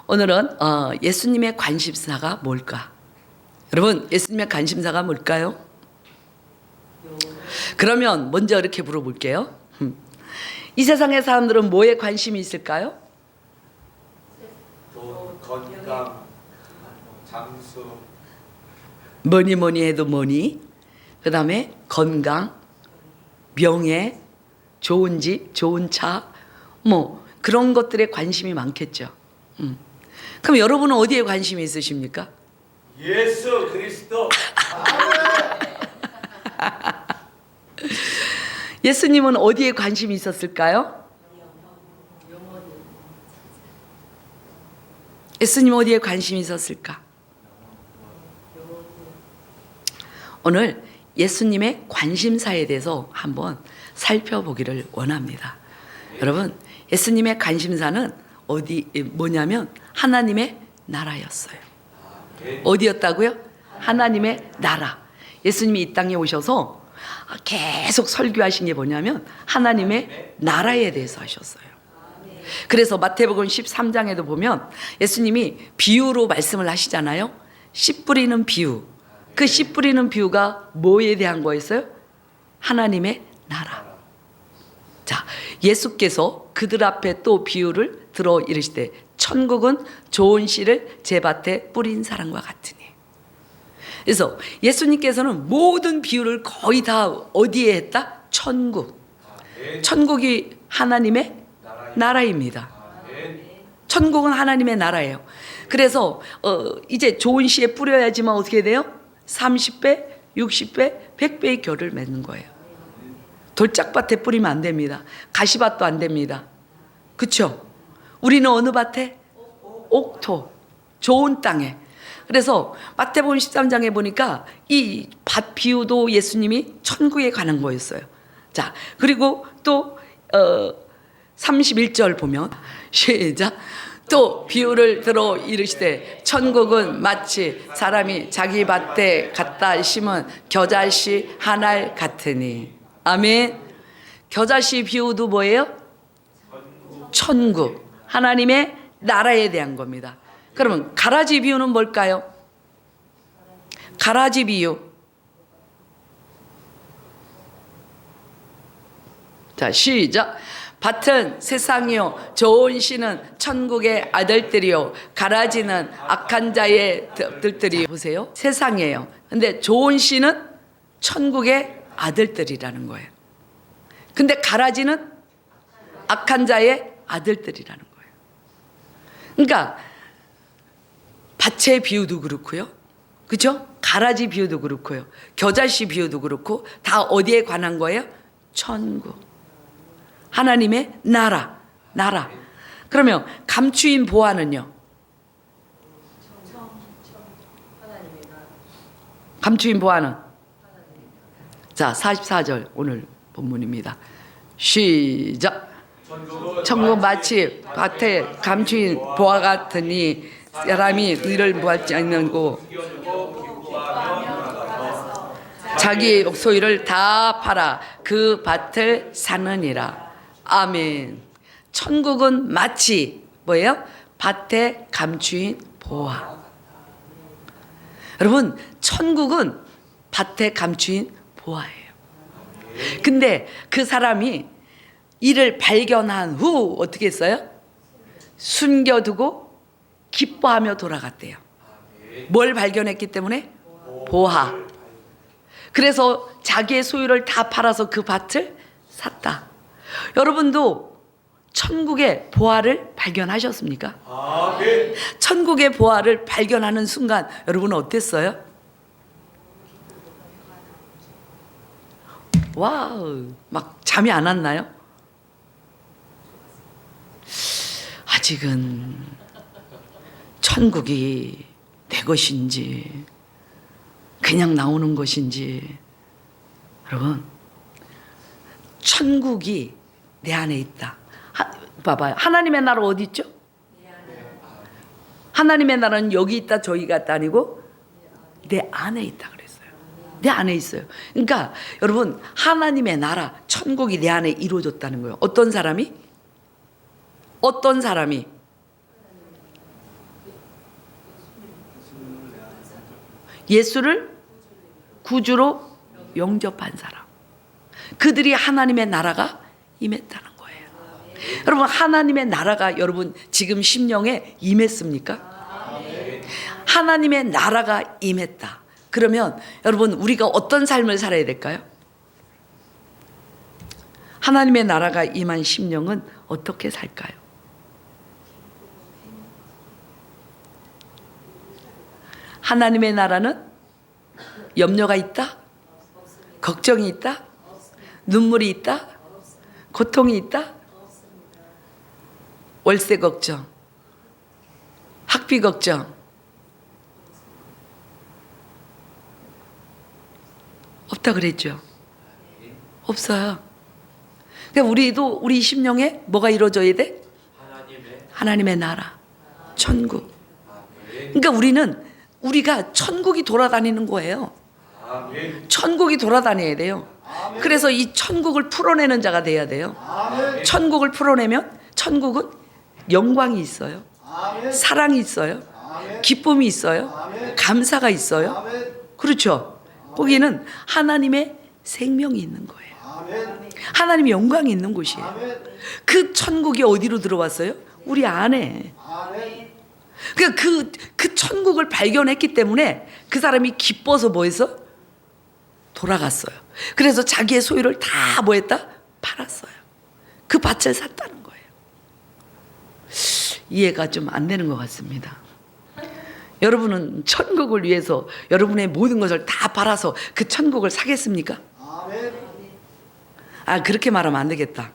오늘은 예수님의 관심사가 뭘까? 여러분, 예수님의 관심사가 뭘까요? 그러면 먼저 이렇게 물어볼게요. 이 세상의 사람들은 뭐에 관심이 있을까요? 돈, 건강, 장수. 뭐니 해도 뭐니, 그 다음에 건강, 명예, 좋은 집, 좋은 차, 뭐 그런 것들에 관심이 많겠죠. 그럼 여러분은 어디에 관심이 있으십니까? 예수 그리스도. 예수님은 어디에 관심이 있었을까요? 예수님 어디에 관심이 있었을까? 오늘 예수님의 관심사에 대해서 한번 살펴보기를 원합니다. 여러분, 예수님의 관심사는 뭐냐면 하나님의 나라였어요. 어디였다고요? 하나님의 나라. 예수님이 이 땅에 오셔서 계속 설교하신 게 뭐냐면 하나님의 나라에 대해서 하셨어요. 그래서 마태복음 13장에도 보면 예수님이 비유로 말씀을 하시잖아요. 씨 뿌리는 비유. 그 씨 뿌리는 비유가 뭐에 대한 거였어요? 하나님의 나라. 자, 예수께서 그들 앞에 또 비유를 들어 이르시되 천국은 좋은 씨를 제 밭에 뿌린 사람과 같으니. 그래서 예수님께서는 모든 비유를 거의 다 어디에 했다? 천국. 천국이 하나님의 나라입니다. 천국은 하나님의 나라예요. 그래서 이제 좋은 씨에 뿌려야지만 어떻게 돼요? 30배, 60배, 100배의 결을 맺는 거예요. 돌짝밭에 뿌리면 안 됩니다. 가시밭도 안 됩니다. 그렇죠? 우리는 어느 밭에? 옥토, 좋은 땅에. 그래서 마태복음 13장에 보니까 이 밭 비유도 예수님이 천국에 관한 거였어요. 자, 그리고 또 31절 보면 시작. 또 비유를 들어 이르시되 천국은 마치 사람이 자기 밭에 갖다 심은 겨자씨 한 알 같으니. 아멘. 겨자씨 비유도 뭐예요? 천국. 하나님의 나라에 대한 겁니다. 그러면 가라지 비유는 뭘까요? 가라지 비유. 자, 시작. 밭은 세상이요, 좋은 씨는 천국의 아들들이요, 가라지는 악한 자의 들들이. 보세요, 세상이에요. 근데 좋은 씨는 천국의 아들들이라는 거예요. 근데 가라지는 악한 자의 아들들이라는 거예요. 그러니까 밭의 비유도 그렇고요, 그렇죠? 가라지 비유도 그렇고요, 겨자씨 비유도 그렇고 다 어디에 관한 거예요? 천국. 하나님의 나라. 그러면 감추인 보화는요? 감추인 보화는? 자, 44절 오늘 본문입니다. 시작. 천국 마치 밭에 감추인 보화 같으니 사람이 이를 무할지 않는고 자기 소유를 다 팔아 그 밭을 사느니라. 아멘. 천국은 마치 뭐예요? 밭에 감추인 보화. 여러분, 천국은 밭에 감추인 보화예요. 근데 그 사람이 이를 발견한 후 어떻게 했어요? 숨겨두고 기뻐하며 돌아갔대요. 뭘 발견했기 때문에? 보화. 그래서 자기의 소유를 다 팔아서 그 밭을 샀다. 여러분도 천국의 보화를 발견하셨습니까? 아멘. 천국의 보화를 발견하는 순간 여러분은 어땠어요? 와우, 막 잠이 안 왔나요? 아직은 천국이 내 것인지 그냥 나오는 것인지. 여러분, 천국이 내 안에 있다. 봐봐요. 하나님의 나라 어디 있죠? 하나님의 나라는 여기 있다 저기 있다 아니고 내 안에 있다 그랬어요. 내 안에 있어요. 그러니까 여러분, 하나님의 나라, 천국이 내 안에 이루어졌다는 거예요. 어떤 사람이? 예수를 구주로 영접한 사람. 그들이 하나님의 나라가 임했다는 거예요. 여러분, 하나님의 나라가 여러분 지금 심령에 임했습니까? 하나님의 나라가 임했다. 그러면 여러분 우리가 어떤 삶을 살아야 될까요? 하나님의 나라가 임한 심령은 어떻게 살까요? 하나님의 나라는 염려가 있다? 걱정이 있다? 눈물이 있다? 고통이 있다? 월세 걱정, 학비 걱정 없다 그랬죠? 없어요. 그러니까 우리 심령에 뭐가 이루어져야 돼? 하나님의 나라, 천국. 그러니까 우리가 천국이 돌아다니는 거예요. 천국이 돌아다녀야 돼요. 그래서 이 천국을 풀어내는 자가 돼야 돼요. 천국을 풀어내면 천국은 영광이 있어요. 사랑이 있어요. 기쁨이 있어요. 감사가 있어요. 그렇죠? 거기는 하나님의 생명이 있는 거예요. 하나님의 영광이 있는 곳이에요. 그 천국이 어디로 들어왔어요? 우리 안에. 그러니까 그 천국을 발견했기 때문에 그 사람이 기뻐서 뭐 했어? 돌아갔어요. 그래서 자기의 소유를 다 뭐 했다? 팔았어요. 그 밭을 샀다는 거예요. 이해가 좀 안 되는 것 같습니다. 여러분은 천국을 위해서 여러분의 모든 것을 다 팔아서 그 천국을 사겠습니까? 그렇게 말하면 안 되겠다.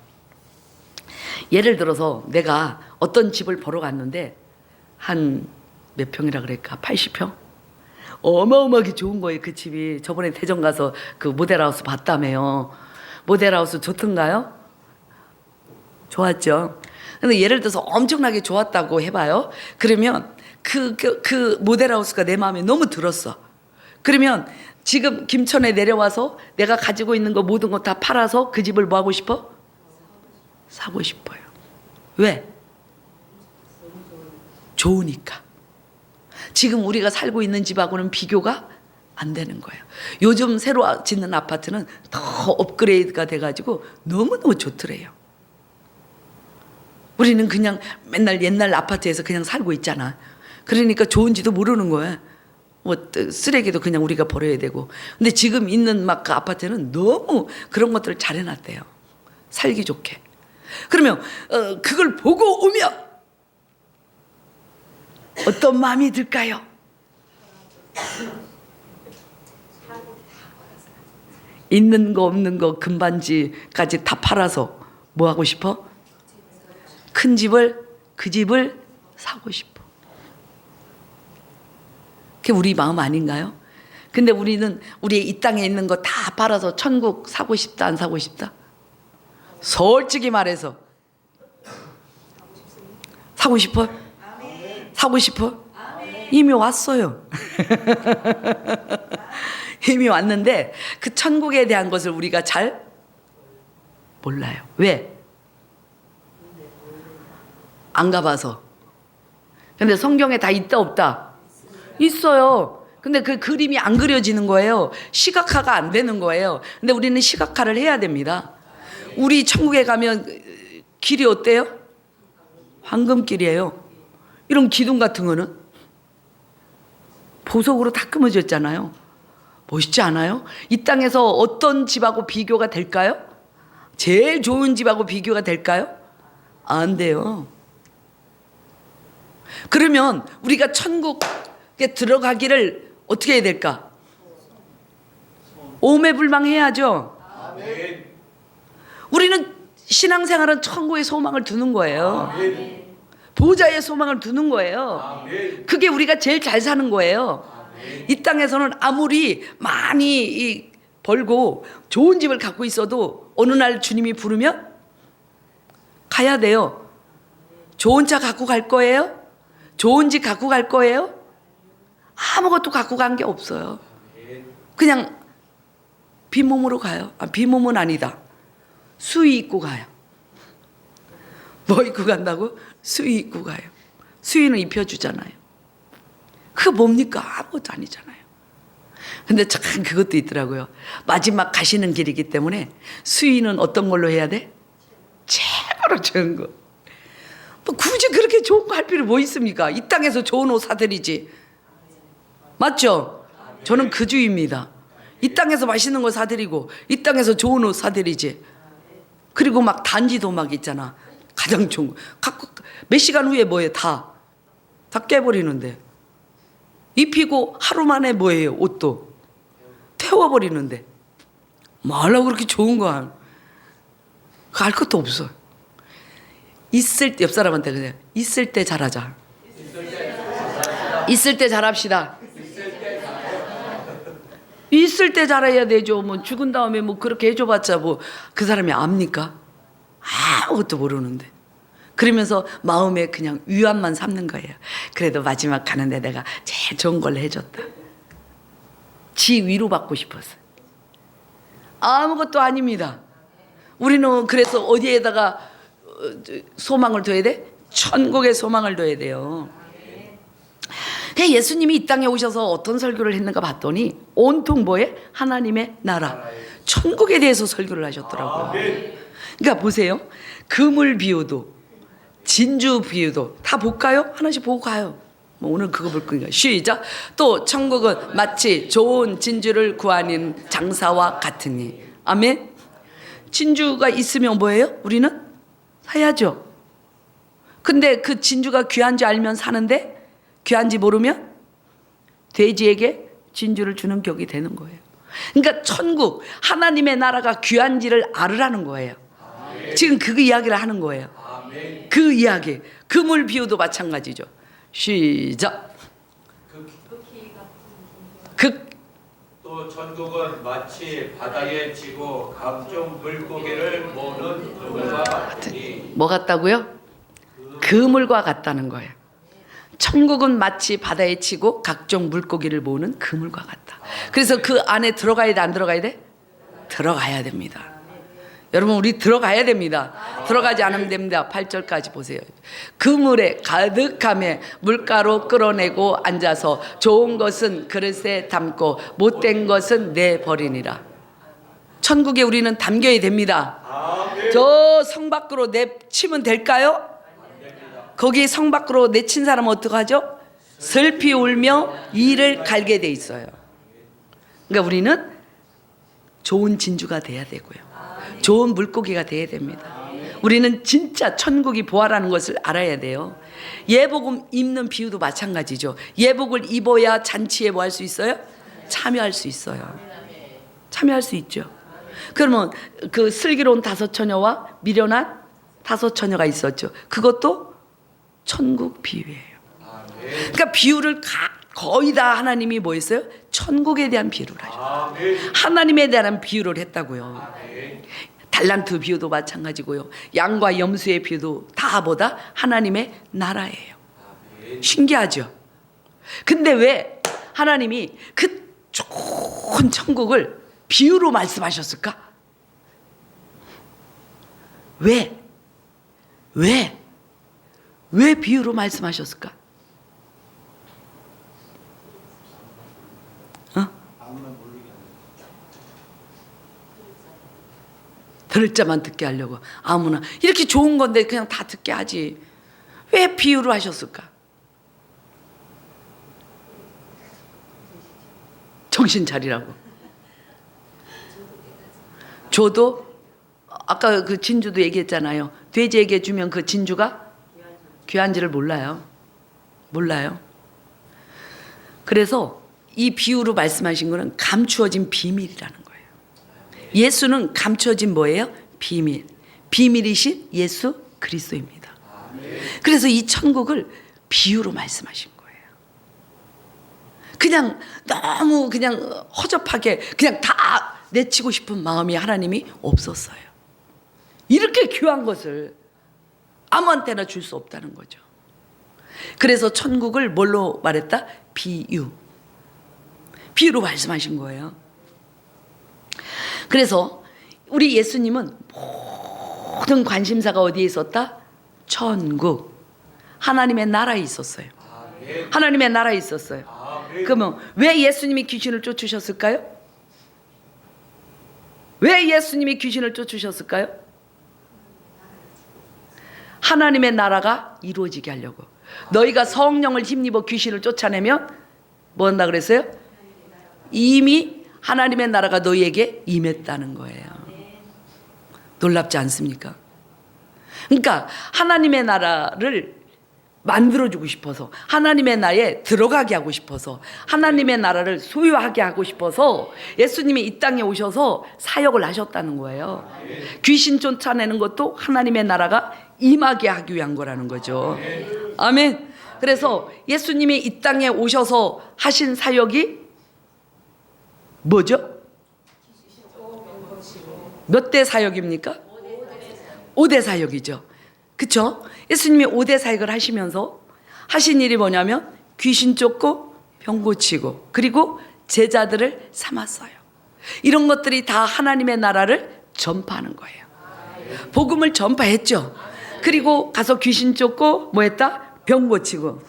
예를 들어서 내가 어떤 집을 보러 갔는데 한 몇 평이라 그럴까? 80평? 어마어마하게 좋은 거예요. 그 집이. 저번에 대전 가서 그 모델하우스 봤다며요. 모델하우스 좋던가요? 좋았죠. 근데 예를 들어서 엄청나게 좋았다고 해봐요. 그러면 그 모델하우스가 내 마음에 너무 들었어. 그러면 지금 김천에 내려와서 내가 가지고 있는 거 모든 거 다 팔아서 그 집을 뭐 하고 싶어? 사고 싶어요. 왜? 좋으니까. 지금 우리가 살고 있는 집하고는 비교가 안 되는 거예요. 요즘 새로 짓는 아파트는 더 업그레이드가 돼가지고 너무너무 좋더래요. 우리는 그냥 맨날 옛날 아파트에서 그냥 살고 있잖아. 그러니까 좋은지도 모르는 거야. 뭐 쓰레기도 그냥 우리가 버려야 되고. 근데 지금 있는 막 그 아파트는 너무 그런 것들을 잘 해놨대요. 살기 좋게. 그러면 그걸 보고 오면 어떤 마음이 들까요? 있는 거 없는 거 금반지까지 다 팔아서 뭐 하고 싶어? 큰 집을, 그 집을 사고 싶어. 그게 우리 마음 아닌가요? 근데 우리는 우리의 이 땅에 있는 거 다 팔아서 천국 사고 싶다, 안 사고 싶다? 솔직히 말해서 사고 싶어? 사고 싶어? 이미 왔어요. 이미 왔는데 그 천국에 대한 것을 우리가 잘 몰라요. 왜? 안 가봐서. 근데 성경에 다 있다 없다? 있어요. 근데 그 그림이 안 그려지는 거예요. 시각화가 안 되는 거예요. 근데 우리는 시각화를 해야 됩니다. 우리 천국에 가면 길이 어때요? 황금길이에요. 이런 기둥 같은 거는 보석으로 다 끊어졌잖아요. 멋있지 않아요? 이 땅에서 어떤 집하고 비교가 될까요? 제일 좋은 집하고 비교가 될까요? 안 돼요. 그러면 우리가 천국에 들어가기를 어떻게 해야 될까? 오매불망해야죠. 우리는 신앙생활은 천국의 소망을 두는 거예요. 보좌의 소망을 두는 거예요. 그게 우리가 제일 잘 사는 거예요. 이 땅에서는 아무리 많이 벌고 좋은 집을 갖고 있어도 어느 날 주님이 부르면 가야 돼요. 좋은 차 갖고 갈 거예요? 좋은 집 갖고 갈 거예요? 아무것도 갖고 간 게 없어요. 그냥 빈몸으로 가요. 빈몸은 아니다. 수의 입고 가요. 뭐 입고 간다고? 수의 입고 가요. 수의는 입혀주잖아요. 그거 뭡니까? 아무것도 아니잖아요. 근데 참 그것도 있더라고요. 마지막 가시는 길이기 때문에 수위는 어떤 걸로 해야 돼? 최고로 좋은 거. 뭐 굳이 그렇게 좋은 거 할 필요 뭐 있습니까? 이 땅에서 좋은 옷 사드리지. 맞죠? 저는 그 주의입니다. 이 땅에서 맛있는 거 사드리고 이 땅에서 좋은 옷 사드리지. 그리고 막 단지도 막 있잖아. 가장 좋은 거. 몇 시간 후에 뭐예요? 다 깨버리는데. 입히고 하루 만에 뭐예요? 옷도 태워버리는데. 뭐 하려고 그렇게 좋은 거 알 것도 없어. 있을 때, 옆 사람한테 그냥 있을 때 잘하자. 있을 때 잘합시다. 있을 때 잘해야 되죠. 뭐 죽은 다음에 뭐 그렇게 해줘봤자 뭐 그 사람이 압니까? 아무것도 모르는데. 그러면서 마음에 그냥 위안만 삼는 거예요. 그래도 마지막 가는데 내가 제일 좋은 걸 해줬다. 지 위로받고 싶었어. 아무것도 아닙니다. 우리는 그래서 어디에다가 소망을 둬야 돼? 천국에 소망을 둬야 돼요. 예수님이 이 땅에 오셔서 어떤 설교를 했는가 봤더니 온통 뭐에? 하나님의 나라, 천국에 대해서 설교를 하셨더라고요. 그러니까 보세요. 그물 비유도 진주 비유도 다 볼까요? 하나씩 보고 가요. 뭐 오늘 그거 볼 거니까 시작. 또 천국은 마치 좋은 진주를 구하는 장사와 같으니. 아멘. 진주가 있으면 뭐예요? 우리는 사야죠. 근데 그 진주가 귀한지 알면 사는데 귀한지 모르면 돼지에게 진주를 주는 격이 되는 거예요. 그러니까 천국, 하나님의 나라가 귀한지를 알으라는 거예요. 지금 그 이야기를 하는 거예요. 그 이야기. 그물 비유도 마찬가지죠. 시작. 또 천국은 마치 바다에 지고 각종 물고기를 모으는 그물과 같으니. 뭐 같다고요? 그물과 같다는 거예요. 천국은 마치 바다에 치고 각종 물고기를 모으는 그물과 같다. 그래서 그 안에 들어가야 돼, 안 들어가야 돼? 들어가야 됩니다. 여러분, 우리 들어가야 됩니다. 들어가지 않으면 됩니다. 8절까지 보세요. 그물에 가득함에 물가로 끌어내고 앉아서 좋은 것은 그릇에 담고 못된 것은 내버리니라. 천국에 우리는 담겨야 됩니다. 저 성 밖으로 내치면 될까요? 거기 성 밖으로 내친 사람은 어떡하죠? 슬피 울며 이를 갈게 돼 있어요. 그러니까 우리는 좋은 진주가 돼야 되고요. 좋은 물고기가 돼야 됩니다. 우리는 진짜 천국이 보아라는 것을 알아야 돼요. 예복음 입는 비유도 마찬가지죠. 예복을 입어야 잔치에 뭐 할 수 있어요? 참여할 수 있어요. 참여할 수 있죠. 그러면 그 슬기로운 5처녀와 미련한 5처녀가 있었죠. 그것도 천국 비유예요. 그러니까 비유를 거의 다 하나님이 뭐 했어요? 천국에 대한 비유를 하죠. 하나님에 대한 비유를 했다고요. 달란트 비유도 마찬가지고요. 양과 염소의 비유도 다 뭐다? 하나님의 나라예요. 신기하죠? 근데 왜 하나님이 그 좋은 천국을 비유로 말씀하셨을까? 왜 비유로 말씀하셨을까? 들을 자만 듣게 하려고. 아무나 이렇게 좋은 건데 그냥 다 듣게 하지. 왜 비유로 하셨을까? 정신 차리라고. 저도 아까 그 진주도 얘기했잖아요. 돼지에게 주면 그 진주가 귀한지를 몰라요. 그래서 이 비유로 말씀하신 거는 감추어진 비밀이라는 거예요. 예수는 감추어진 뭐예요? 비밀. 비밀이신 예수 그리스도입니다. 그래서 이 천국을 비유로 말씀하신 거예요. 그냥 너무 그냥 허접하게 그냥 다 내치고 싶은 마음이 하나님이 없었어요. 이렇게 귀한 것을 아무한테나 줄 수 없다는 거죠. 그래서 천국을 뭘로 말했다? 비유로 말씀하신 거예요. 그래서 우리 예수님은 모든 관심사가 어디에 있었다? 천국. 하나님의 나라에 있었어요. 하나님의 나라에 있었어요. 그러면 왜 예수님이 귀신을 쫓으셨을까요? 왜 예수님이 귀신을 쫓으셨을까요? 하나님의 나라가 이루어지게 하려고. 너희가 성령을 힘입어 귀신을 쫓아내면 뭐 한다 그랬어요? 이미 하나님의 나라가 너희에게 임했다는 거예요. 놀랍지 않습니까? 그러니까 하나님의 나라를 만들어주고 싶어서, 하나님의 나라에 들어가게 하고 싶어서, 하나님의 나라를 소유하게 하고 싶어서 예수님이 이 땅에 오셔서 사역을 하셨다는 거예요. 귀신 쫓아내는 것도 하나님의 나라가 임하게 하기 위한 거라는 거죠. 아멘. 그래서 예수님이 이 땅에 오셔서 하신 사역이 뭐죠? 몇 대 사역입니까? 5대 사역이죠. 그쵸? 예수님이 5대 사역을 하시면서 하신 일이 뭐냐면 귀신 쫓고 병 고치고 그리고 제자들을 삼았어요. 이런 것들이 다 하나님의 나라를 전파하는 거예요. 복음을 전파했죠. 그리고 가서 귀신 쫓고 뭐 했다? 병 고치고.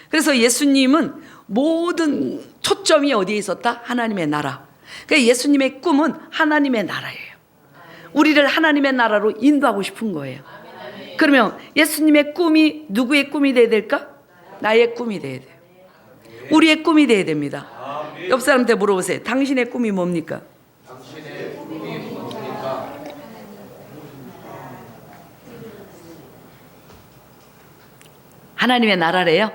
그래서 예수님은 모든 초점이 어디에 있었다? 하나님의 나라. 그러니까 예수님의 꿈은 하나님의 나라예요. 우리를 하나님의 나라로 인도하고 싶은 거예요. 그러면 예수님의 꿈이 누구의 꿈이 돼야 될까? 나의 꿈이 돼야 돼요. 우리의 꿈이 돼야 됩니다. 옆 사람한테 물어보세요. 당신의 꿈이 뭡니까? 당신의 꿈이 뭡니까? 하나님의 나라래요?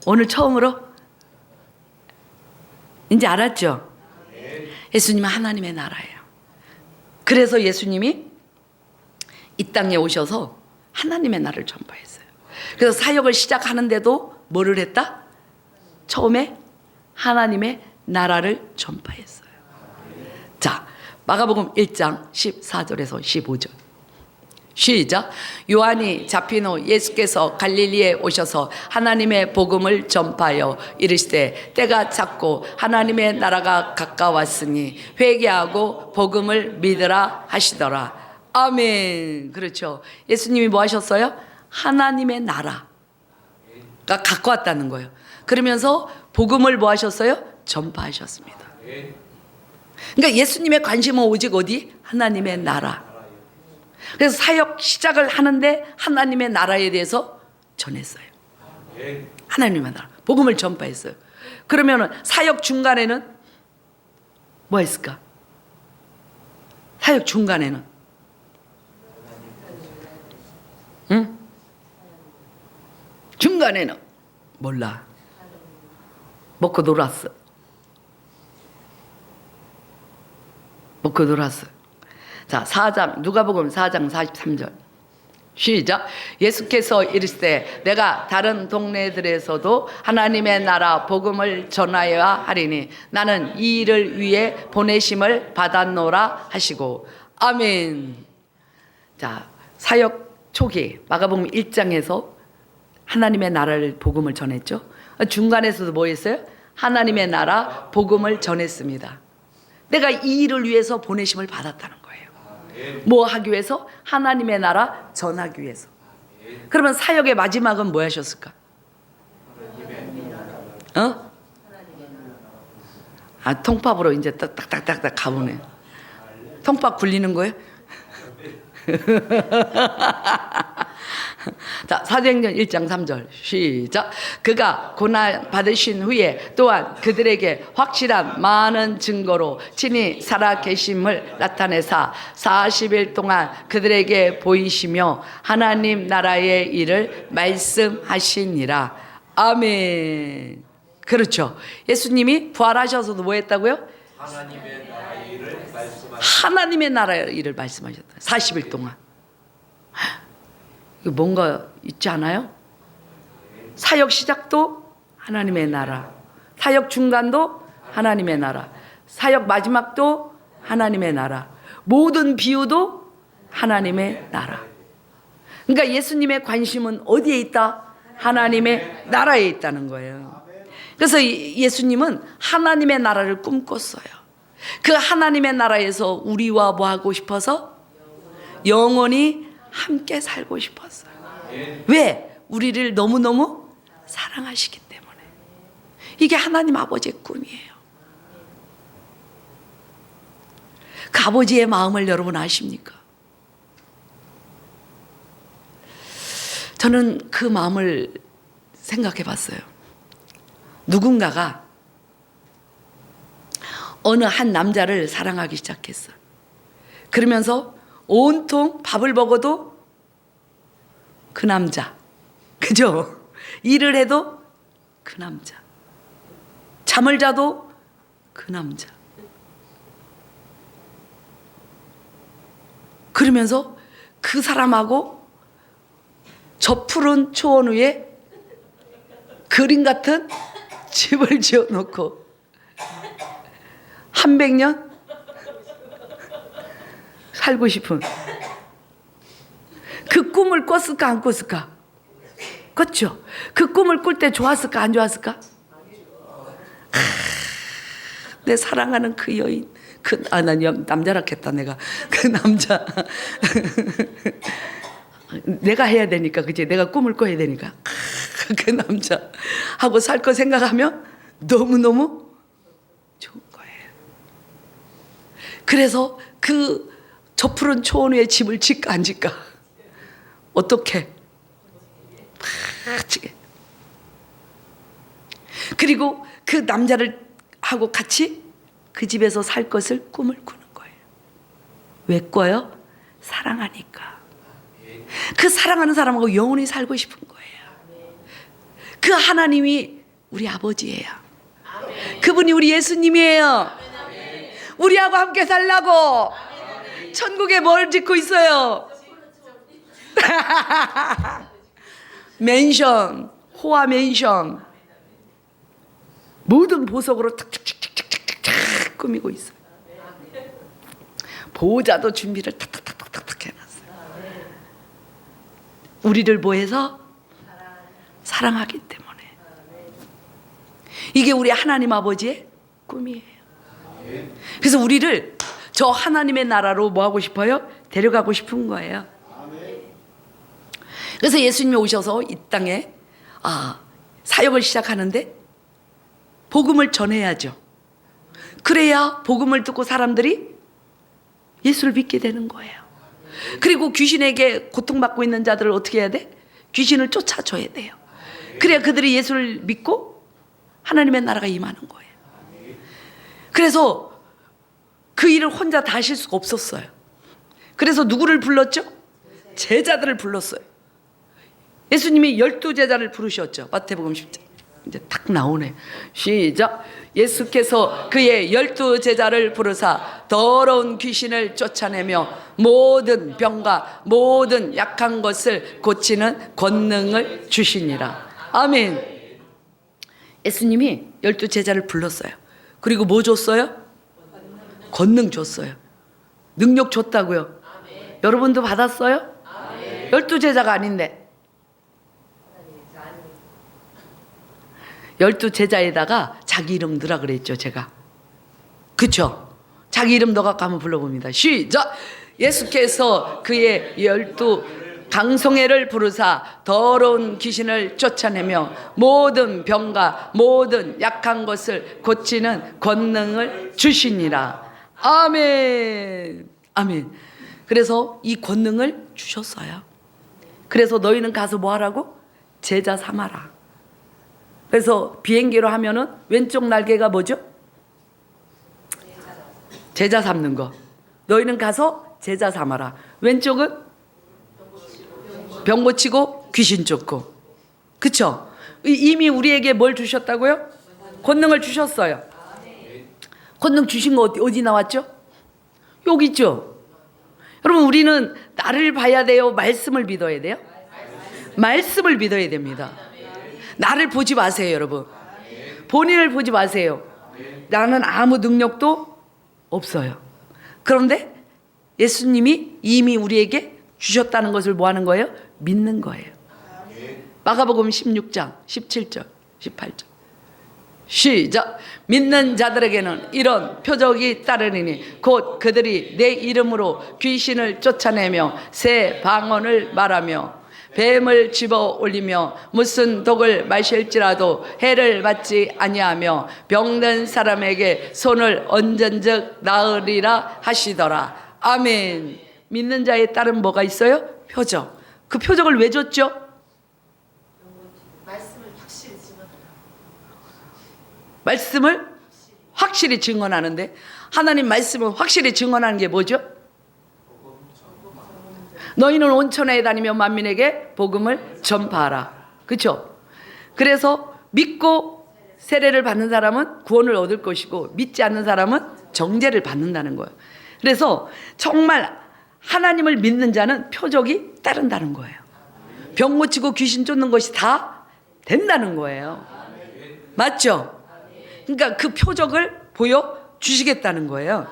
오늘 처음으로? 이제 알았죠? 예수님은 하나님의 나라예요. 그래서 예수님이 이 땅에 오셔서 하나님의 나라를 전파했어요. 그래서 사역을 시작하는데도 뭐를 했다? 처음에 하나님의 나라를 전파했어요. 자, 마가복음 1장 14절에서 15절. 시작. 요한이 잡힌 후 예수께서 갈릴리에 오셔서 하나님의 복음을 전파하여 이르시되 때가 찼고 하나님의 나라가 가까웠으니 회개하고 복음을 믿으라 하시더라. 아멘. 그렇죠. 예수님이 뭐 하셨어요? 하나님의 나라가 갖고 왔다는 거예요. 그러면서 복음을 뭐 하셨어요? 전파하셨습니다. 그러니까 예수님의 관심은 오직 어디? 하나님의 나라. 그래서 사역 시작을 하는데 하나님의 나라에 대해서 전했어요. 하나님의 나라. 복음을 전파했어요. 그러면 사역 중간에는 뭐 했을까? 사역 중간에는 응? 중간에는 몰라. 먹고 놀았어. 먹고 놀았어. 자, 4장 누가복음 4장 43절. 시작. 예수께서 이르시되 내가 다른 동네들에서도 하나님의 나라 복음을 전하여야 하리니 나는 이 일을 위해 보내심을 받았노라 하시고. 아멘. 자, 사역 초기 마가복음 1장에서 하나님의 나라를 복음을 전했죠. 중간에서도 뭐 했어요? 하나님의 나라 복음을 전했습니다. 내가 이 일을 위해서 보내심을 받았다는 거예요. 뭐 하기 위해서? 하나님의 나라 전하기 위해서. 그러면 사역의 마지막은 뭐 하셨을까? 어? 아, 통밥으로 이제 딱딱딱딱 가보네. 통밥 굴리는 거예요? 자, 사도행전 1장 3절 시작. 그가 고난 받으신 후에 또한 그들에게 확실한 많은 증거로 친히 살아 계심을 나타내사 40일 동안 그들에게 보이시며 하나님 나라의 일을 말씀하시니라. 아멘. 그렇죠. 예수님이 부활하셔서도 뭐 했다고요? 하나님의 나라의 일을 말씀하셨다. 하나님의 나라의 일을 말씀하셨다. 40일 동안. 이거 뭔가 있지 않아요? 사역 시작도 하나님의 나라, 사역 중간도 하나님의 나라, 사역 마지막도 하나님의 나라, 모든 비유도 하나님의 나라. 그러니까 예수님의 관심은 어디에 있다? 하나님의 나라에 있다는 거예요. 그래서 예수님은 하나님의 나라를 꿈꿨어요. 그 하나님의 나라에서 우리와 뭐 하고 싶어서? 영원히 함께 살고 싶었어요. 왜? 우리를 너무너무 사랑하시기 때문에. 이게 하나님 아버지의 꿈이에요. 그 아버지의 마음을 여러분 아십니까? 저는 그 마음을 생각해 봤어요. 누군가가 어느 한 남자를 사랑하기 시작했어. 그러면서 온통 밥을 먹어도 그 남자, 그죠? 일을 해도 그 남자, 잠을 자도 그 남자. 그러면서 그 사람하고 저 푸른 초원 위에 그림 같은 집을 지어놓고 한 100년 살고 싶은 그 꿈을 꿨을까 안 꿨을까? 그렇죠? 그 꿈을 꿀 때 좋았을까 안 좋았을까? 내 사랑하는 그 여인, 난 남자라겠다 내가. 그 남자 내가 해야 되니까, 그치? 내가 꿈을 꿔야 되니까. 그 남자하고 살 거 생각하면 너무너무 좋은 거예요. 그래서 그 저 푸른 초원 위에 집을 짓까 안 짓까? 어떻게? 그리고 그 남자를 하고 같이 그 집에서 살 것을 꿈을 꾸는 거예요. 왜 꿔요? 사랑하니까. 그 사랑하는 사람하고 영원히 살고 싶은 거예요. 그 하나님이 우리 아버지예요. 그분이 우리 예수님이에요. 우리하고 함께 살라고 천국에 뭘 짓고 있어요? 맨션, 호화 맨션, 모든 보석으로 탁탁탁탁탁탁 꾸미고 있어요. 보호자도 준비를 탁탁탁탁탁 해놨어요. 우리를 뭐해서? 사랑하기 때문에. 이게 우리 하나님 아버지의 꿈이에요. 그래서 우리를 저 하나님의 나라로 뭐 하고 싶어요? 데려가고 싶은 거예요. 그래서 예수님이 오셔서 이 땅에 사역을 시작하는데 복음을 전해야죠. 그래야 복음을 듣고 사람들이 예수를 믿게 되는 거예요. 그리고 귀신에게 고통받고 있는 자들을 어떻게 해야 돼? 귀신을 쫓아줘야 돼요. 그래야 그들이 예수를 믿고 하나님의 나라가 임하는 거예요. 그래서 그 일을 혼자 다 하실 수가 없었어요. 그래서 누구를 불렀죠? 제자들을 불렀어요. 예수님이 12제자를 부르셨죠. 마태복음 10장. 이제 딱 나오네. 시작. 예수께서 그의 12제자를 부르사 더러운 귀신을 쫓아내며 모든 병과 모든 약한 것을 고치는 권능을 주시니라. 아멘. 예수님이 12제자를 불렀어요. 그리고 뭐 줬어요? 권능 줬어요. 능력 줬다고요. 여러분도 받았어요? 12제자가 아닌데 12제자에다가 자기 이름 넣으라 그랬죠, 제가. 그쵸? 자기 이름 넣어갖고 한번 불러봅니다. 시작! 예수께서 그의 12 강성애를 부르사 더러운 귀신을 쫓아내며 모든 병과 모든 약한 것을 고치는 권능을 주시니라. 아멘. 아멘. 그래서 이 권능을 주셨어요. 그래서 너희는 가서 뭐 하라고? 제자 삼아라. 그래서 비행기로 하면은 왼쪽 날개가 뭐죠? 제자 삼는 거. 너희는 가서 제자 삼아라. 왼쪽은 병 고치고 귀신 쫓고. 그쵸? 이미 우리에게 뭘 주셨다고요? 권능을 주셨어요. 권능 주신 거 어디 나왔죠? 여기 있죠? 여러분, 우리는 나를 봐야 돼요? 말씀을 믿어야 돼요? 말씀을 믿어야 됩니다. 나를 보지 마세요, 여러분. 본인을 보지 마세요. 나는 아무 능력도 없어요. 그런데 예수님이 이미 우리에게 주셨다는 것을 뭐 하는 거예요? 믿는 거예요. 마가복음 16장 17절 18절 시작. 믿는 자들에게는 이런 표적이 따르리니 곧 그들이 내 이름으로 귀신을 쫓아내며 새 방언을 말하며 뱀을 집어 올리며 무슨 독을 마실지라도 해를 받지 아니하며 병든 사람에게 손을 얹은즉 나으리라 하시더라. 아멘. 믿는 자에 따른 뭐가 있어요? 표적. 그 표적을 왜 줬죠? 말씀을 확실히 증언하는데, 하나님 말씀을 확실히 증언하는 게 뭐죠? 너희는 온천에 다니며 만민에게 복음을 전파하라. 그렇죠? 그래서 믿고 세례를 받는 사람은 구원을 얻을 것이고 믿지 않는 사람은 정죄를 받는다는 거예요. 그래서 정말 하나님을 믿는 자는 표적이 따른다는 거예요. 병 고치고 귀신 쫓는 것이 다 된다는 거예요. 맞죠? 그러니까 그 표적을 보여주시겠다는 거예요.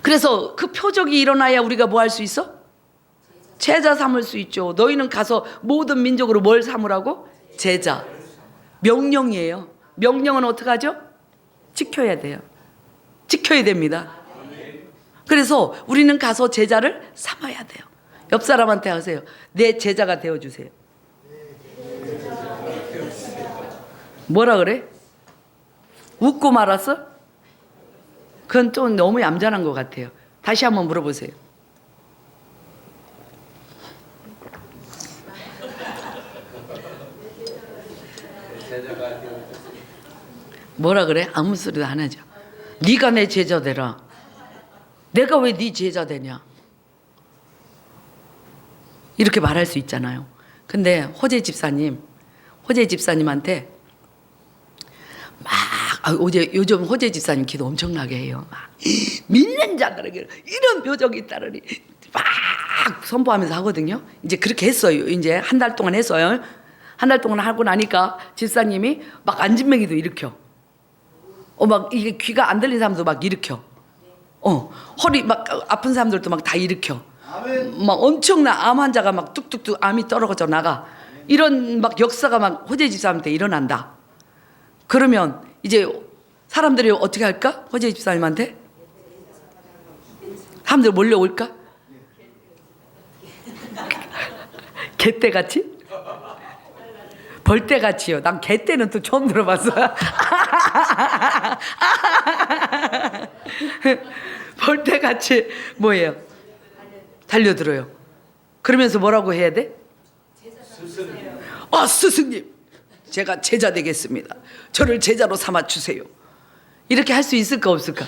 그래서 그 표적이 일어나야 우리가 뭐 할 수 있어? 제자 삼을 수 있죠. 너희는 가서 모든 민족으로 뭘 삼으라고? 제자. 명령이에요. 명령은 어떻게 하죠? 지켜야 돼요. 지켜야 됩니다. 그래서 우리는 가서 제자를 삼아야 돼요. 옆 사람한테 하세요. 내 제자가 되어주세요. 뭐라 그래? 웃고 말았어? 그건 좀 너무 얌전한 것 같아요. 다시 한번 물어보세요. 뭐라 그래? 아무 소리도 안 하죠. 네가 내 제자 되라. 내가 왜 네 제자 되냐? 이렇게 말할 수 있잖아요. 근데 호재 집사님한테 어제 요즘 호재 집사님 기도 엄청나게 해요. 막 믿는 자들에게 이런 표적이 있다더니 막 선포하면서 하거든요. 이제 그렇게 했어요. 이제 한 달 동안 했어요. 한 달 동안 하고 나니까 집사님이 막 안진뱅이도 일으켜. 막 이게 귀가 안 들린 사람도 막 일으켜. 허리 막 아픈 사람들도 막 다 일으켜. 막 엄청난 암 환자가 막 뚝뚝뚝 암이 떨어져 나가. 이런 막 역사가 막 호재 집사님한테 일어난다. 그러면 이제 사람들이 어떻게 할까? 호재 집사님한테? 사람들 몰려올까? 개떼같이? 벌떼같이요. 난 개떼는 또 처음 들어봤어요. 벌떼같이 뭐예요? 달려들어요. 그러면서 뭐라고 해야 돼? 스승님, 제가 제자 되겠습니다. 저를 제자로 삼아 주세요. 이렇게 할 수 있을까 없을까?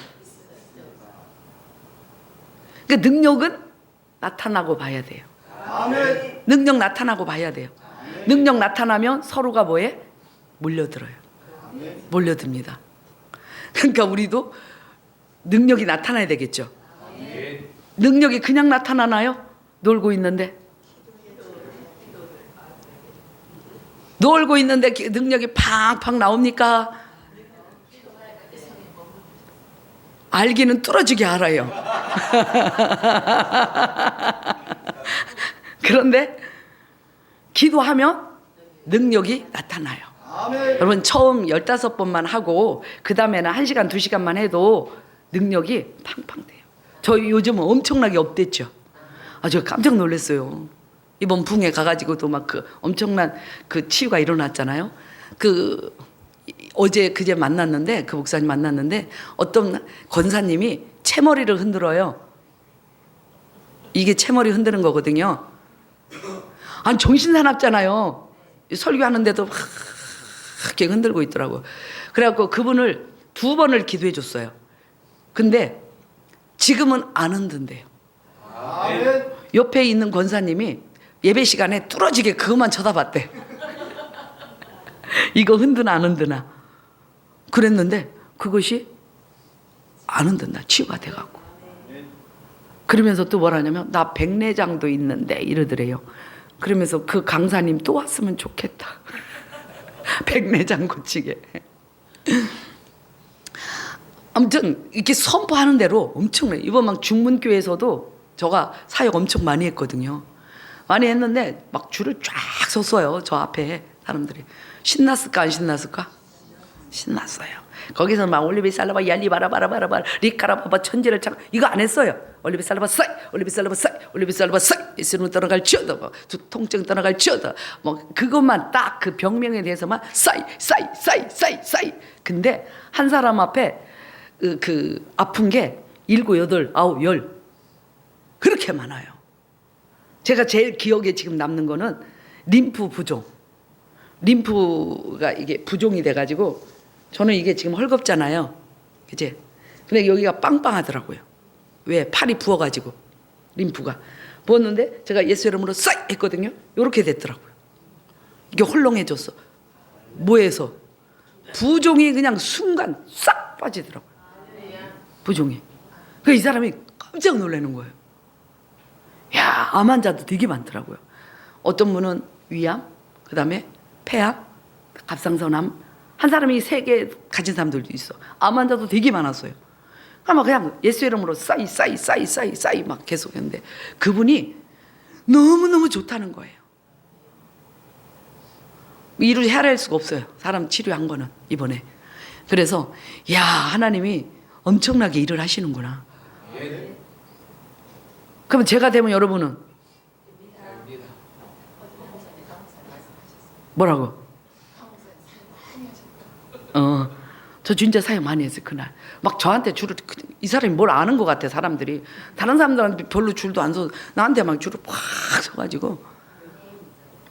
그러니까 능력은 나타나고 봐야 돼요. 능력 나타나고 봐야 돼요. 능력 나타나면 서로가 뭐해? 몰려들어요. 몰려듭니다. 그러니까 우리도 능력이 나타나야 되겠죠. 능력이 그냥 나타나나요? 놀고 있는데. 놀고 있는데 능력이 팡팡 나옵니까? 알기는 뚫어지게 알아요. 그런데 기도하면 능력이 나타나요. 여러분 처음 15번만 하고 그 다음에는 1시간 2시간만 해도 능력이 팡팡 돼요. 저희 요즘은 엄청나게 업됐죠. 저 깜짝 놀랐어요. 이번 붕에 가가지고도 막 그 엄청난 그 치유가 일어났잖아요. 어제 그제 만났는데 그 목사님 만났는데 어떤 권사님이 채머리를 흔들어요. 이게 채머리 흔드는 거거든요. 아니 정신사납잖아요. 설교하는데도 막 이렇게 흔들고 있더라고. 그래갖고 그분을 2번을 기도해 줬어요. 근데 지금은 안 흔든대요. 옆에 있는 권사님이 예배 시간에 뚫어지게 그것만 쳐다봤대. 이거 흔드나 안 흔드나. 그랬는데 그것이 안 흔든다. 치유가 돼갖고. 그러면서 또 뭐라냐면 나 백내장도 있는데 이러더래요. 그러면서 그 강사님 또 왔으면 좋겠다. 백내장 고치게. 아무튼 이렇게 선포하는 대로 엄청나요. 이번 막 중문교회에서도 저가 사역 엄청 많이 했거든요. 많이 했는데 막 줄을 쫙 섰어요. 저 앞에 사람들이. 신났을까 안 신났을까? 신났어요. 거기서 막 올리비 살라바 얄리 바라바라바라바 리카라바바 천지를 창 이거 안 했어요. 올리비 살라바 싸이 올리비 살라바 싸이 올리비 살라바 싸이 있으면 떠나갈 지어다 뭐 통증 떠나갈 지어다 뭐 그것만 딱 그 병명에 대해서만 싸이 싸이 싸이 싸이 싸이. 근데 한 사람 앞에 그 아픈 게 7, 8, 9, 10 그렇게 많아요. 제가 제일 기억에 지금 남는 거는 림프 부종. 림프가 이게 부종이 돼가지고 저는 이게 지금 헐겁잖아요. 그치? 근데 여기가 빵빵하더라고요. 왜? 팔이 부어가지고 림프가 부었는데 제가 예수 이름으로 싹 했거든요. 이렇게 됐더라고요. 이게 헐렁해졌어. 뭐해서? 부종이 그냥 순간 싹 빠지더라고요. 부종이. 그 이 사람이 깜짝 놀라는 거예요. 야, 암 환자도 되게 많더라고요. 어떤 분은 위암, 그 다음에 폐암, 갑상선암, 한 사람이 3개 가진 사람들도 있어. 암 환자도 되게 많았어요. 그냥 예수 이름으로 싸이 막 계속 했는데 그분이 너무너무 좋다는 거예요. 이루 헤아릴 수가 없어요. 사람 치료한 거는 이번에. 그래서 야, 하나님이 엄청나게 일을 하시는구나. 그럼 제가 되면 여러분은 뭐라고? 저 진짜 사역 많이 했어요 그날. 막 저한테 줄을 이 사람이 뭘 아는 것 같아 사람들이. 다른 사람들한테 별로 줄도 안 서 나한테 막 줄을 팍 서가지고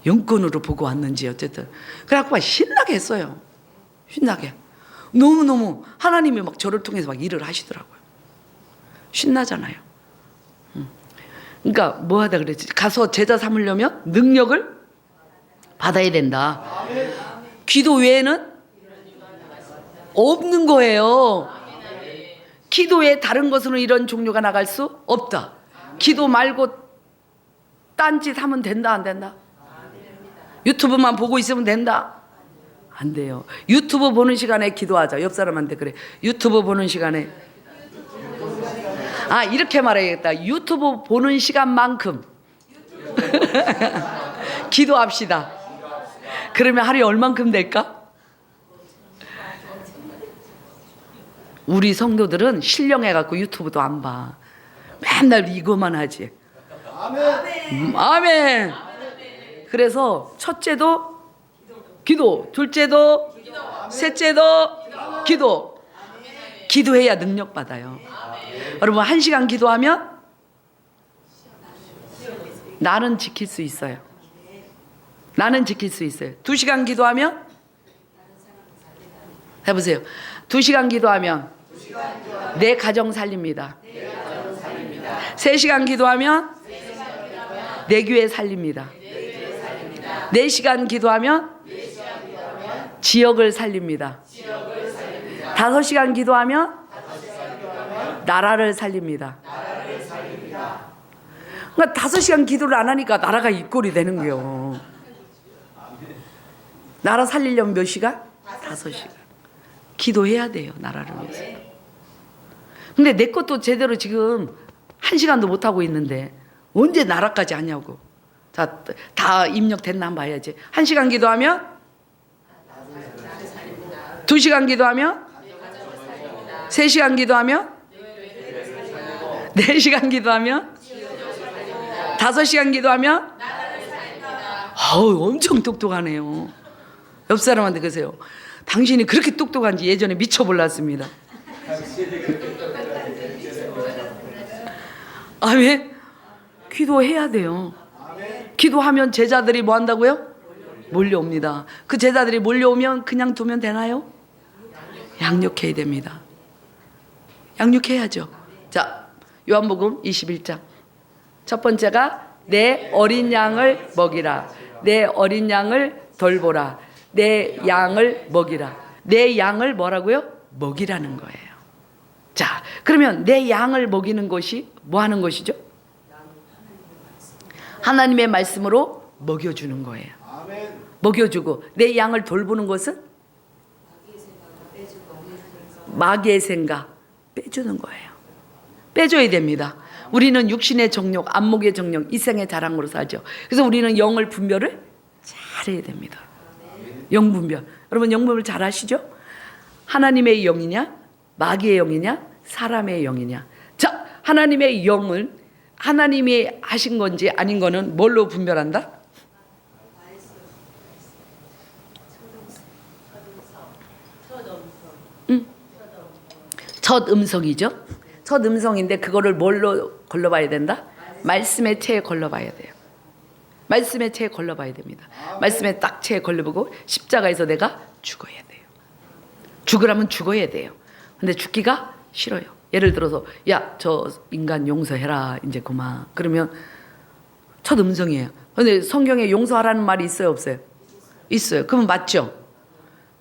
영권으로 보고 왔는지 어쨌든 그래갖고 막 신나게 했어요. 신나게. 너무너무 하나님이 막 저를 통해서 막 일을 하시더라고요. 신나잖아요. 그러니까 뭐 하다 그랬지? 가서 제자 삼으려면 능력을 받아야 된다. 기도 외에는 없는 거예요. 기도 외에 다른 것으로 이런 종류가 나갈 수 없다. 기도 말고 딴짓 하면 된다 안 된다? 유튜브만 보고 있으면 된다? 안 돼요. 유튜브 보는 시간에 기도하자. 옆 사람한테 그래. 유튜브 보는 시간에 이렇게 말해야겠다. 유튜브 보는 시간만큼 기도합시다. 그러면 하루에 얼만큼 될까? 우리 성도들은 신령해갖고 유튜브도 안 봐. 맨날 이거만 하지. 아멘. 그래서 첫째도 기도, 둘째도 셋째도 기도. 기도해야 능력 받아요. 여러분 1시간 기도하면 나는 지킬 수 있어요. 나는 지킬 수 있어요. 2시간 기도하면 해보세요. 2시간 기도하면 내 가정 살립니다. 3시간 기도하면 내 교회 살립니다. 4시간 기도하면 지역을 살립니다. 5시간 기도하면 나라를 살립니다. 그러니까 5시간 기도를 안 하니까 나라가 이 꼴이 되는 거예요. 나라 살리려면 몇 시간? 5시간. 기도해야 돼요, 나라를 위해서. 근데 내 것도 제대로 지금 1시간도 못 하고 있는데 언제 나라까지 하냐고. 자, 다 입력됐나 한번 봐야지. 1시간 기도하면 2시간 기도하면 3시간 기도하면 4시간 기도하면 5시간 기도하면 엄청 똑똑하네요. 옆 사람한테 그러세요. 당신이 그렇게 똑똑한지 예전에 미처 몰랐습니다. 왜? 기도해야 돼요. 기도하면 제자들이 뭐 한다고요? 몰려옵니다. 그 제자들이 몰려오면 그냥 두면 되나요? 양육해야 됩니다. 양육해야죠. 자, 요한복음 21장. 첫 번째가 내 어린 양을 먹이라. 내 어린 양을 돌보라. 내 양을 먹이라. 내 양을 뭐라고요? 먹이라는 거예요. 자, 그러면 내 양을 먹이는 것이 뭐 하는 것이죠? 하나님의 말씀으로 먹여주는 거예요. 먹여주고 내 양을 돌보는 것은 마귀의 생각 빼주는 거예요. 빼줘야 됩니다. 우리는 육신의 정욕, 안목의 정욕, 이생의 자랑으로 살죠. 그래서 우리는 영을 분별을 잘해야 됩니다. 영 분별. 여러분 영 분별 잘 하시죠? 하나님의 영이냐 마귀의 영이냐 사람의 영이냐. 자, 하나님의 영은 하나님이 하신 건지 아닌 거는 뭘로 분별한다? 첫 음성이죠. 첫 음성인데 그거를 뭘로 걸러봐야 된다? 말씀의 체에 걸러봐야 돼요. 말씀의 체에 걸러봐야 됩니다. 말씀의 딱 체에 걸러보고 십자가에서 내가 죽어야 돼요. 죽으라면 죽어야 돼요. 근데 죽기가 싫어요. 예를 들어서 야, 저 인간 용서해라 이제 그만. 그러면 첫 음성이에요. 근데 성경에 용서하라는 말이 있어요 없어요? 있어요. 그러면 맞죠?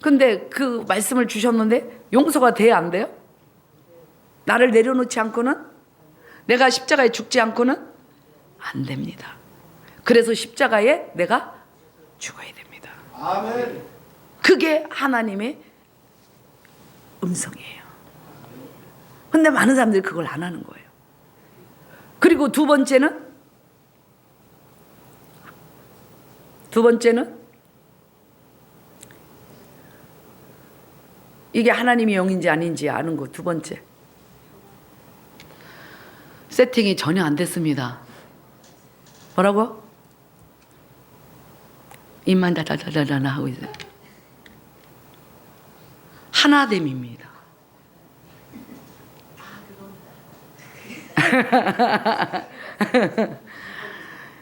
근데 그 말씀을 주셨는데 용서가 돼야 안 돼요? 나를 내려놓지 않고는, 내가 십자가에 죽지 않고는 안 됩니다. 그래서 십자가에 내가 죽어야 됩니다. 아멘. 그게 하나님의 음성이에요. 근데 많은 사람들이 그걸 안 하는 거예요. 그리고 두 번째는 이게 하나님의 영인지 아닌지 아는 거. 두 번째, 세팅이 전혀 안 됐습니다. 뭐라고? 입만 다다다다다 하고 있어요. 하나됨입니다.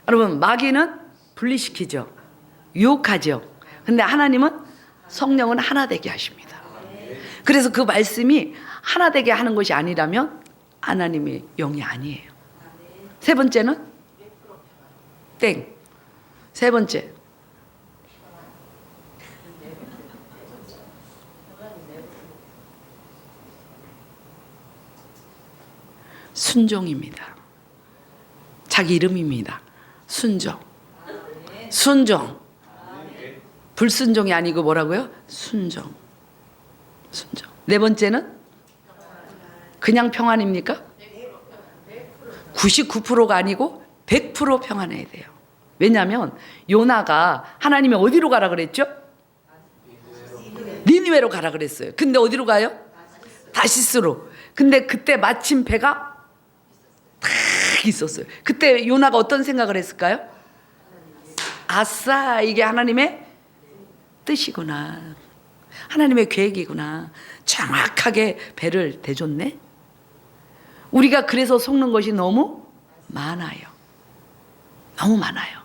여러분, 마귀는 분리시키죠. 유혹하죠. 근데 하나님은 성령은 하나 되게 하십니다. 그래서 그 말씀이 하나 되게 하는 것이 아니라면 하나님의 영이 아니에요. 세 번째는 땡. 세 번째, 순종입니다. 자기 이름입니다. 순종. 순종. 불순종이 아니고 뭐라고요? 순종. 순종. 네 번째는 그냥 평안입니까? 99%가 아니고 100% 평안해야 돼요. 왜냐하면 요나가 하나님이 어디로 가라 그랬죠? 니느웨로 가라 그랬어요. 근데 어디로 가요? 다시스로. 근데 그때 마침 배가 탁 있었어요. 그때 요나가 어떤 생각을 했을까요? 아싸, 이게 하나님의 뜻이구나. 하나님의 계획이구나. 정확하게 배를 대줬네. 우리가 그래서 속는 것이 너무 많아요. 너무 많아요.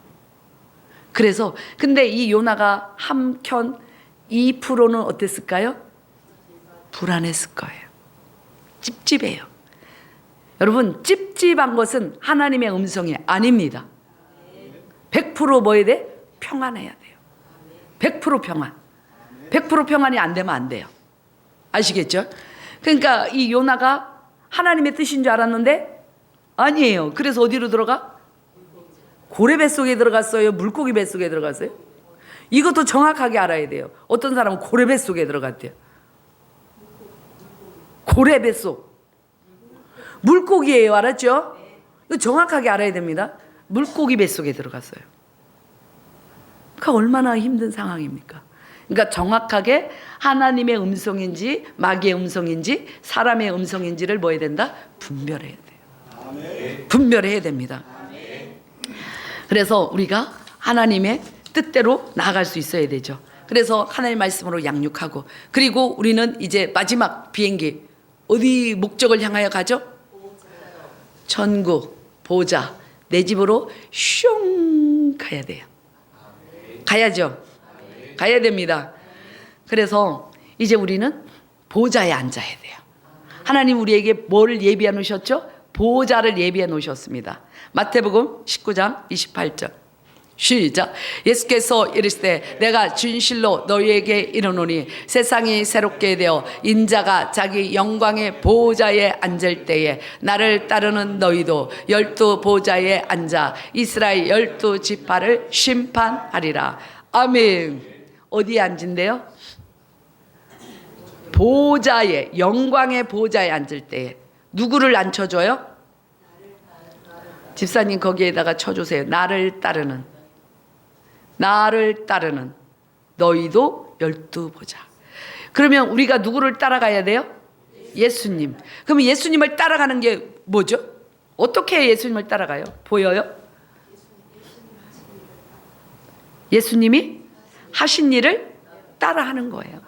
그래서 근데 이 요나가 한편 2%는 어땠을까요? 불안했을 거예요. 찝찝해요. 여러분, 찝찝한 것은 하나님의 음성이 아닙니다. 100% 뭐에 대해? 평안해야 돼요. 100% 평안. 100% 평안이 안 되면 안 돼요. 아시겠죠? 그러니까 이 요나가 하나님의 뜻인 줄 알았는데 아니에요. 그래서 어디로 들어가? 고래 뱃속에 들어갔어요? 물고기 뱃속에 들어갔어요? 이것도 정확하게 알아야 돼요. 어떤 사람은 고래 뱃속에 들어갔대요. 고래 뱃속. 물고기예요. 알았죠? 이거 정확하게 알아야 됩니다. 물고기 뱃속에 들어갔어요. 그러니까 얼마나 힘든 상황입니까? 그러니까 정확하게 하나님의 음성인지 마귀의 음성인지 사람의 음성인지를 뭐 해야 된다? 분별해야 돼요. 분별해야 됩니다. 그래서 우리가 하나님의 뜻대로 나아갈 수 있어야 되죠. 그래서 하나님의 말씀으로 양육하고, 그리고 우리는 이제 마지막 비행기 어디 목적을 향하여 가죠? 천국, 보좌, 내 집으로 슝 가야 돼요. 가야죠. 가야 됩니다. 그래서 이제 우리는 보좌에 앉아야 돼요. 하나님 우리에게 뭘 예비해 놓으셨죠? 보좌를 예비해 놓으셨습니다. 마태복음 19장 28절. 시작. 예수께서 이르시되 내가 진실로 너희에게 이르노니 세상이 새롭게 되어 인자가 자기 영광의 보좌에 앉을 때에 나를 따르는 너희도 12 보좌에 앉아 이스라엘 12 지파를 심판하리라. 아멘. 어디에 앉은대요? 보좌에, 영광의 보좌에 앉을 때에. 누구를 앉혀줘요? 집사님 거기에다가 쳐주세요. 나를 따르는 너희도 12 보좌. 그러면 우리가 누구를 따라가야 돼요? 예수님. 그럼 예수님을 따라가는 게 뭐죠? 어떻게 예수님을 따라가요? 보여요? 예수님이 하신 일을 따라하는 거예요.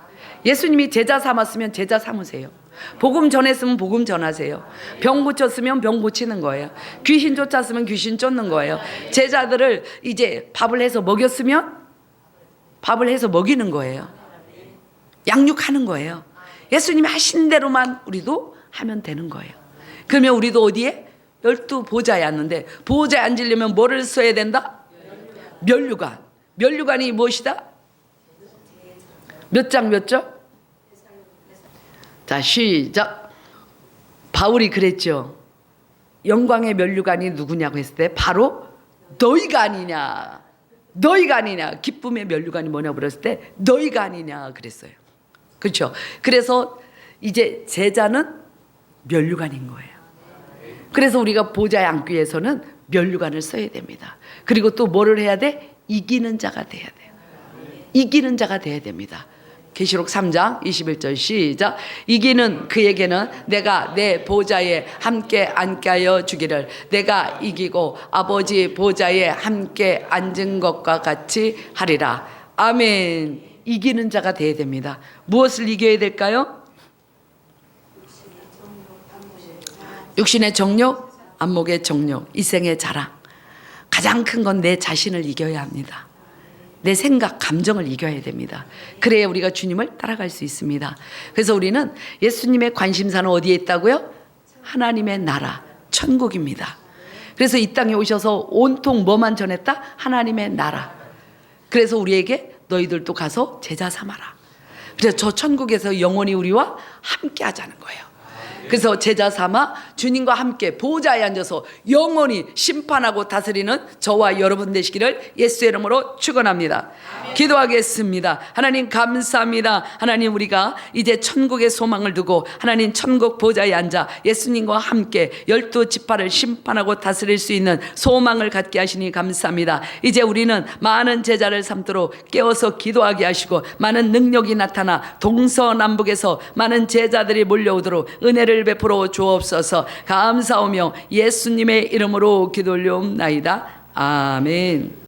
예수님이 제자 삼았으면 제자 삼으세요. 복음 전했으면 복음 전하세요. 병 고쳤으면 병 고치는 거예요. 귀신 쫓았으면 귀신 쫓는 거예요. 제자들을 이제 밥을 해서 먹였으면 밥을 해서 먹이는 거예요. 양육하는 거예요. 예수님이 하신 대로만 우리도 하면 되는 거예요. 그러면 우리도 어디에? 12 보좌에 앉는데, 보좌에 앉으려면 뭐를 써야 된다? 면류관. 면류관이 무엇이다? 몇 장 몇 절? 자, 시작. 바울이 그랬죠. 영광의 면류관이 누구냐고 했을 때 바로 너희가 아니냐. 너희가 아니냐. 기쁨의 면류관이 뭐냐고 그랬을 때 너희가 아니냐 그랬어요. 그렇죠. 그래서 이제 제자는 면류관인 거예요. 그래서 우리가 보좌에 앉기 위해서는 면류관을 써야 됩니다. 그리고 또 뭐를 해야 돼? 이기는 자가 돼야 돼요. 이기는 자가 돼야 됩니다. 계시록 3장 21절 시작. 이기는 그에게는 내가 내 보좌에 함께 앉게 하여 주기를, 내가 이기고 아버지 보좌에 함께 앉은 것과 같이 하리라. 아멘. 이기는 자가 돼야 됩니다. 무엇을 이겨야 될까요? 육신의 정욕, 안목의 정욕, 이생의 자랑. 가장 큰 건 내 자신을 이겨야 합니다. 내 생각, 감정을 이겨야 됩니다. 그래야 우리가 주님을 따라갈 수 있습니다. 그래서 우리는 예수님의 관심사는 어디에 있다고요? 하나님의 나라, 천국입니다. 그래서 이 땅에 오셔서 온통 뭐만 전했다? 하나님의 나라. 그래서 우리에게 너희들도 가서 제자 삼아라. 그래서 저 천국에서 영원히 우리와 함께 하자는 거예요. 그래서 제자 삼아 주님과 함께 보좌에 앉아서 영원히 심판하고 다스리는 저와 여러분 되시기를 예수의 이름으로 축원합니다. 기도하겠습니다. 하나님 감사합니다. 하나님, 우리가 이제 천국의 소망을 두고 하나님 천국 보좌에 앉아 예수님과 함께 12지파를 심판하고 다스릴 수 있는 소망을 갖게 하시니 감사합니다. 이제 우리는 많은 제자를 삼도록 깨워서 기도하게 하시고 많은 능력이 나타나 동서남북에서 많은 제자들이 몰려오도록 은혜를 베풀어 주옵소서. 감사하며 예수님의 이름으로 기도 올려옵나이다. 아멘.